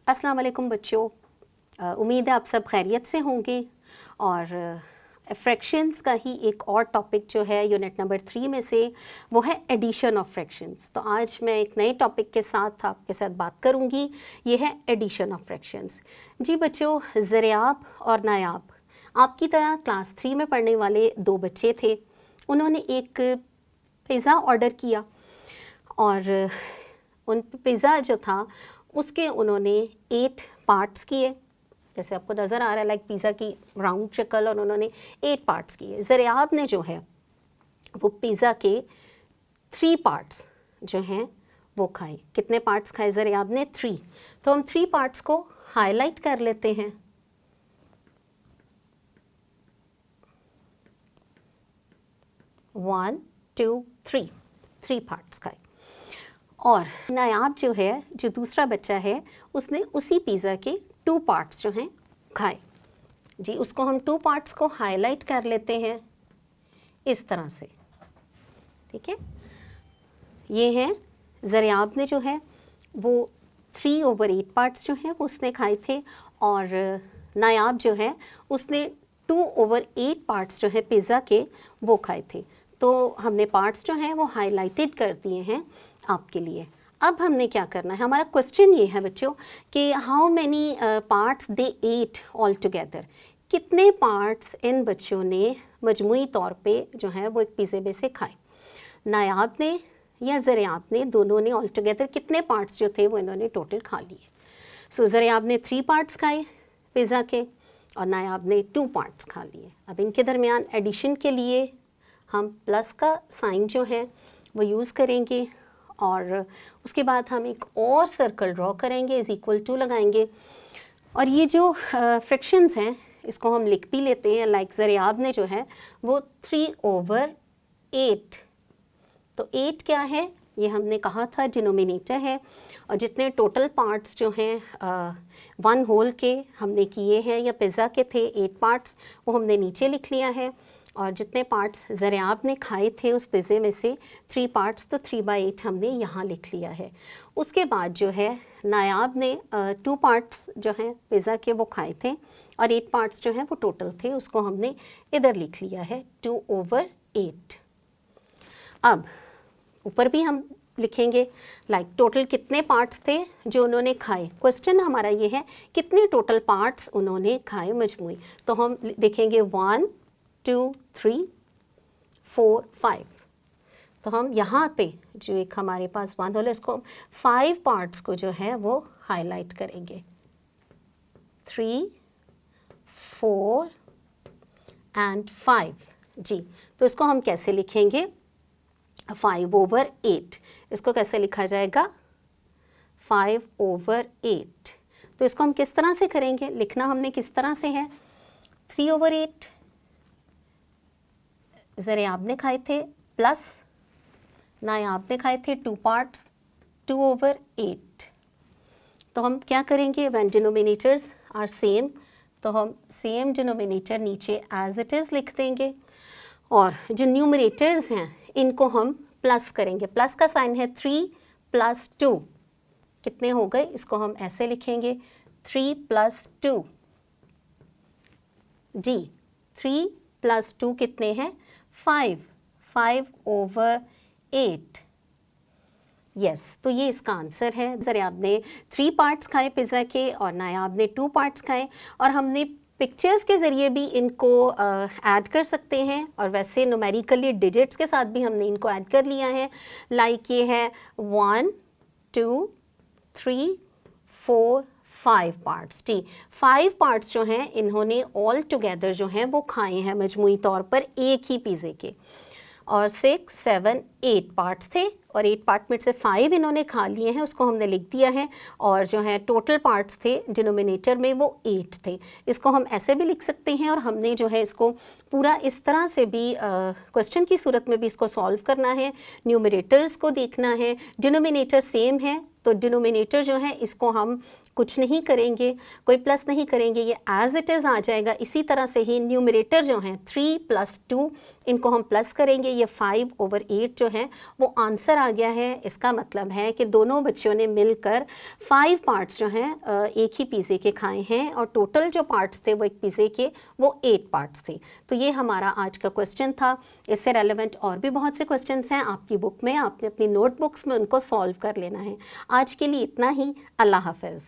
अस्सलाम वालेकुम बच्चों। उम्मीद है आप सब खैरियत से होंगे और फ्रैक्शंस का ही एक और टॉपिक जो है यूनिट नंबर 3 में से वो है एडिशन ऑफ फ्रैक्शंस। तो आज मैं एक नए टॉपिक के साथ आपके साथ बात करूंगी, ये है एडिशन ऑफ फ्रैक्शंस। जी बच्चों, ज़रियाब और नायाब आपकी तरह क्लास 3 में पढ़ने वाले दो बच्चे थे। उन्होंने एक पिज़्ज़ा ऑर्डर किया और उन पिज़्ज़ा जो था उसके उन्होंने 8 पार्ट्स किए, जैसे आपको नज़र आ रहा है लाइक पिज़्ज़ा की राउंड शक्ल, और उन्होंने 8 पार्ट्स किए। ज़रियाब ने जो है वो पिज़्ज़ा के 3 पार्ट्स जो हैं वो खाए। कितने पार्ट्स खाए ज़रियाब ने? 3। तो हम 3 पार्ट्स को हाईलाइट कर लेते हैं। वन, टू, थ्री पार्ट्स खाए। और नायाब जो है, जो दूसरा बच्चा है, उसने उसी पिज़्ज़ा के 2 पार्ट्स जो हैं खाए। जी, उसको हम 2 पार्ट्स को हाईलाइट कर लेते हैं इस तरह से, ठीक है। ये है ज़रियाब ने जो है वो 3/8 पार्ट्स जो हैं वो उसने खाए थे, और नायाब जो है उसने 2/8 पार्ट्स जो है पिज़्ज़ा के वो खाए थे। तो हमने पार्ट्स जो हैं वो हाईलाइटेड कर दिए हैं आपके लिए। अब हमने क्या करना है, हमारा क्वेश्चन ये है बच्चों कि how many parts they at all together. कितने पार्ट्स इन बच्चों ने मजमूई तौर पे जो है वो एक पिज़्ज़े में से खाए। नायाब ने या ज़रियाब ने, दोनों ने ऑल टुगेदर कितने पार्ट्स जो थे वो इन्होंने टोटल खा लिए। सो ज़रियाब ने 3 पार्ट्स खाए पिज़्ज़ा के और नायाब ने 2 पार्ट्स खा लिए। अब इनके दरमियान एडिशन के लिए हम प्लस का साइन जो है वो यूज़ करेंगे, और उसके बाद हम एक और सर्कल ड्रॉ करेंगे, इज़ इक्वल टू लगाएंगे, और ये जो फ्रैक्शंस हैं इसको हम लिख भी लेते हैं। लाइक ज़रियाब ने जो है वो 3/8, तो 8 क्या है, ये हमने कहा था डिनोमिनेटर है, और जितने टोटल पार्ट्स जो हैं 1 होल के हमने किए हैं या पिज़्ज़ा के थे 8 पार्ट्स, वो हमने नीचे लिख लिया है, और जितने पार्ट्स ज़रियाब ने खाए थे उस पिज़्ज़े में से 3 पार्ट्स, तो 3/8 हमने यहाँ लिख लिया है। उसके बाद जो है नायाब ने 2 पार्ट्स जो हैं पिज़्ज़ा के वो खाए थे, और 8 पार्ट्स जो हैं वो टोटल थे, उसको हमने इधर लिख लिया है 2/8। अब ऊपर भी हम लिखेंगे लाइक टोटल कितने पार्ट्स थे जो उन्होंने खाए। क्वेश्चन हमारा ये है कितने टोटल पार्ट्स उन्होंने खाए मजमूई। तो हम देखेंगे 1, 2, 3, 4, 5। तो हम यहाँ पे जो एक हमारे पास 1 होल है, इसको 5 पार्ट्स को जो है वो हाईलाइट करेंगे। 3, 4 एंड 5। जी, तो इसको हम कैसे लिखेंगे? 5/8। इसको कैसे लिखा जाएगा? 5/8। तो इसको हम किस तरह से करेंगे? लिखना हमने किस तरह से है? 3/8 ज़रियाब ने खाए थे, प्लस नायाब ने खाए थे 2 पार्ट्स, 2/8। तो हम क्या करेंगे? व्हेन डिनोमिनेटर्स आर सेम, तो हम सेम डिनोमिनेटर नीचे एज इट इज़ लिख देंगे, और जो न्यूमरेटर्स हैं इनको हम प्लस करेंगे। प्लस का साइन है 3 + 2, कितने हो गए? इसको हम ऐसे लिखेंगे 3 + 2। जी, 3 + 2 कितने हैं? 5/8। यस, तो ये इसका आंसर है। ज़रियाब ने 3 पार्ट्स खाए पिज़्ज़ा के और नायाब ने 2 पार्ट्स खाए, और हमने पिक्चर्स के ज़रिए भी इनको ऐड कर सकते हैं, और वैसे न्यूमेरिकली डिजिट्स के साथ भी हमने इनको ऐड कर लिया है। लाइक ये है 1, 2, 3, 4, 5 पार्ट्स। जी, 5 पार्ट्स जो हैं इन्होंने ऑल टुगेदर जो हैं वो खाए हैं मजमूई तौर पर एक ही पिज़्ज़े के, और 6, 7, 8 पार्ट्स थे, और 8 पार्ट में से 5 इन्होंने खा लिए हैं, उसको हमने लिख दिया है, और जो है टोटल पार्ट्स थे डिनोमिनेटर में वो 8 थे। इसको हम ऐसे भी लिख सकते हैं, और हमने जो है इसको पूरा इस तरह से भी क्वेश्चन की सूरत में भी इसको सॉल्व करना है। न्यूमरेटर्स को देखना है, डिनोमिनेटर सेम है, तो डिनोमिनेटर जो है इसको हम कुछ नहीं करेंगे, कोई प्लस नहीं करेंगे, ये एज इट इज़ आ जाएगा। इसी तरह से ही न्यूमरेटर जो हैं 3 + 2 इनको हम प्लस करेंगे, ये 5/8 जो है वो आंसर आ गया है। इसका मतलब है कि दोनों बच्चों ने मिलकर 5 पार्ट्स जो हैं एक ही पिज़्ज़े के खाए हैं, और टोटल जो पार्ट्स थे वो एक पिज़्ज़े के वो 8 पार्ट्स थे। तो ये हमारा आज का क्वेश्चन था। इससे रेलेवेंट और भी बहुत से क्वेश्चंस हैं आपकी बुक में, आपने अपनी नोटबुक्स में उनको सॉल्व कर लेना है। आज के लिए इतना ही। अल्लाह हाफ़िज़।